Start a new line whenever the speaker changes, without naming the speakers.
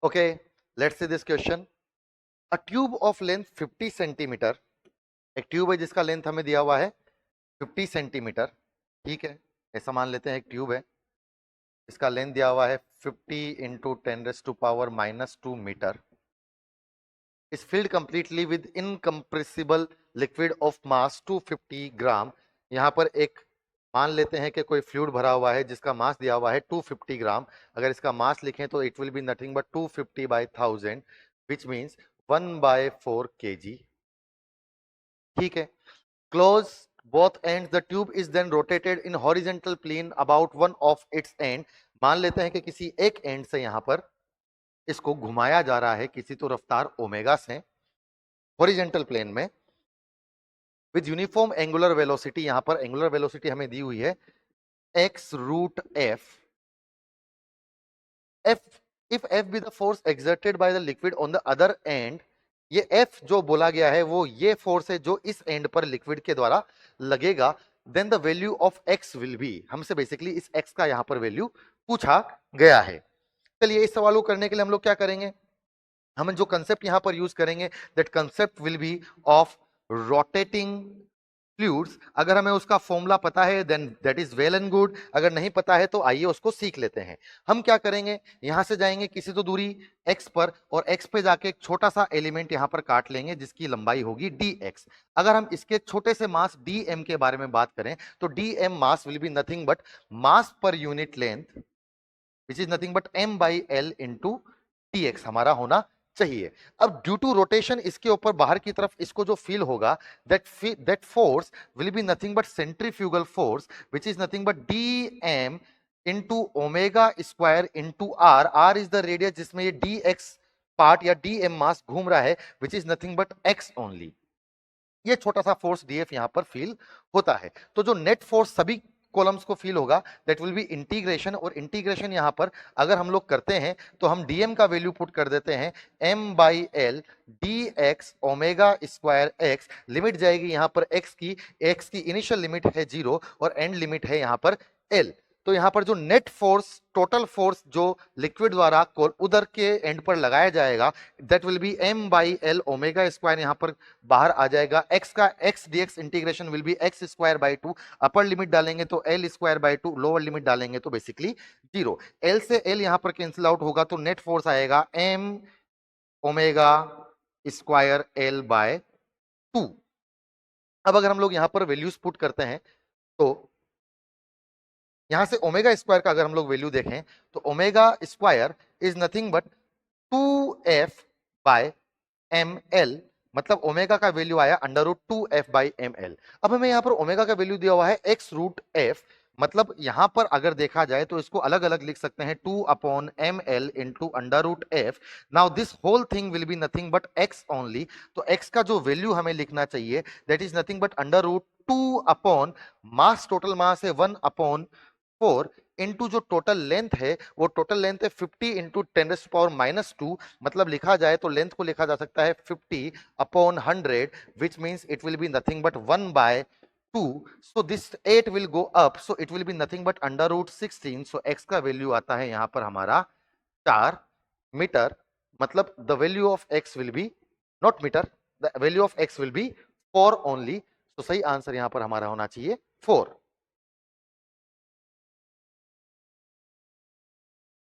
Okay, let's see this question. A tube of length 50 centimetre, एक tube है जिसका length हमें दिया हुआ है 50 सेंटीमीटर, ठीक है, ऐसा मान लेते हैं एक ट्यूब है, इसका लेंथ दिया हुआ है 50 into 10⁻⁻² metre, is filled completely with incompressible liquid of mass 250 gram. यहाँ पर एक मान लेते हैं कि कोई फ्लूइड भरा हुआ है जिसका मास दिया हुआ है 250 ग्राम। अगर इसका मास लिखें तो it will be nothing but 250/1000 which means 1/4 kg। ठीक है, close both ends, the tube is then rotated in horizontal plane about one of its end। मान लेते हैं कि किसी एक एंड से यहां पर इसको घुमाया जा रहा है किसी तो रफ्तार ओमेगा से हॉरिजॉन्टल प्लेन में विद यूनिफॉर्म एंगुलर वेलोसिटी। यहां पर एंगुलर वेलोसिटी हमें दी हुई है x√f। f if f be the force exerted by the liquid on the other end, ये f जो बोला गया है वो ये फोर्स है जो इस एंड पर लिक्विड के द्वारा लगेगा, then the value of x will be. हमसे बेसिकली इस x का यहां पर वैल्यू पूछा गया है। चलिए इस सवाल को करने के लिए हम लोग क्या करेंगे, हम जो कंसेप्ट यहां पर यूज करेंगे that concept will be of rotating fluids. अगर हमें उसका फॉर्मूला पता है then that is well and good, अगर नहीं पता है तो आइए उसको सीख लेते हैं। हम क्या करेंगे, यहां से जाएंगे किसी तो दूरी x पर और x पे जाके एक छोटा सा एलिमेंट यहां पर काट लेंगे जिसकी लंबाई होगी dx। अगर हम इसके छोटे से मास dm के बारे में बात करें तो dm mass will be nothing but mass per unit length which is nothing but m/l into dx हमारा होना चाहिए। अब ड्यू टू रोटेशन इसके ऊपर बाहर की तरफ इसको जो फील होगा that force will be nothing but centrifugal force which is nothing but dm into omega square into R. R is the radius जिसमें ये dx पार्ट या dm मास घूम रहा है which is nothing but x only. ये छोटा सा force df यहां पर फील होता है। तो जो नेट फोर्स सभी कॉलम्स को फील होगा दैट विल बी इंटीग्रेशन, और इंटीग्रेशन यहां पर अगर हम लोग करते हैं तो हम dm का वैल्यू पुट कर देते हैं m/l dx omega square x। Limit जाएगी यहां पर x की इनिशियल लिमिट है 0 और एंड लिमिट है यहां पर l। तो यहां पर जो नेट फोर्स, टोटल फोर्स जो लिक्विड द्वारा उधर के एंड पर लगाया जाएगा that will be m/l omega square. यहां पर बाहर आ जाएगा x का x dx integration will be x²/2। Upper limit डालेंगे तो l²/2, लोअर लिमिट डालेंगे तो बेसिकली 0। l से l यहां पर कैंसिल आउट होगा तो नेट फोर्स आएगा m ओमेगा स्क्वायर l/2। अब अगर हम लोग यहां पर वैल्यूज पुट करते हैं तो यहां से ओमेगा स्क्वायर का अगर हम लोग वैल्यू देखें तो omega square is nothing but 2f/ml, मतलब ओमेगा का वैल्यू आया √2f/ml। अब हमें यहां पर ओमेगा का वैल्यू दिया हुआ है x√f, मतलब यहां पर अगर देखा जाए तो इसको अलग अलग लिख सकते हैं 2/ml into √f। Now this whole thing will be nothing but x only. तो x का जो वैल्यू हमें लिखना चाहिए that is nothing but √2 upon mass, total mass है 1/4 इंटू जो टोटल लेंथ है वो टोटल लेंथ है 50 इंटू 10⁻⁻²। मतलब लिखा जाए तो लेंथ को लिखा जा सकता है 50/100 which means it will be nothing but 1/2। So this 8 will go up, so it will be nothing but √16। So x का वैल्यू आता है यहां पर हमारा 4 मीटर। मतलब the value of x will be not metre, the value of x will be 4 only. तो सही answer यहां पर हमारा होना चाहिए 4।